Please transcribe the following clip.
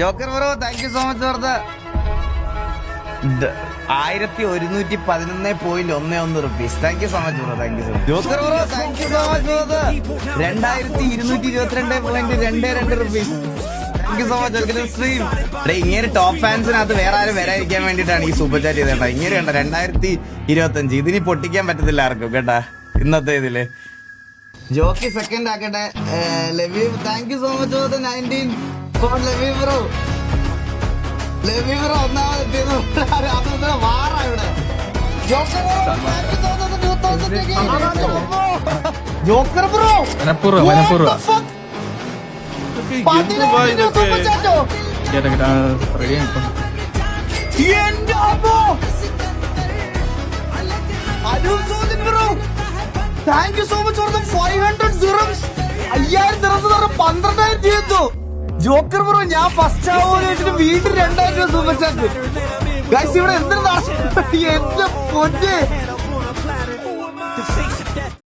Joker bro thank you so much for the 1111.11 rupees. Thank you so much bro, thank you so much. Joker bro thank you so much for the 2222.22 rupees. Thank you so much. Welcome to stream. ഇങ്ങനെ top ഫാൻസിനകത്ത് വേറെ ആരും വരാതിരിക്കാൻ വേണ്ടിയിട്ടാണ് ഈ super chat ചെയ്തേട്ടാ. ഇങ്ങനെ കണ്ട 2025 ഇതിനി പൊട്ടിക്കാൻ പറ്റത്തില്ല ആർക്കും കേട്ടാ ഇന്നത്തെ ഇതില്. ജോക്കി സെക്കൻഡ് ആക്കട്ടെ. ലവീവ് thank you so much for the 19 for ലവീവ് ബ്രോ. ലവീവ് ബ്രോ ഒന്നാമതെത്തിയത് വാറാ ഇവിടെ. Joker bro thank you so much for the 500 dirhams. 5000 dirhams 12,000 ചെയ്തു. ജോക്കർ ബ്രോ ഞാൻ ഫസ്റ്റ് ആവുമെന്ന് വെച്ചിട്ട് വീണ്ടും 2000 രൂപ സൂപ്പർ ചാറ്റ്. ഗൈസ് ഇവിടെ എന്താണ് എന്റെ പൊന്നെ.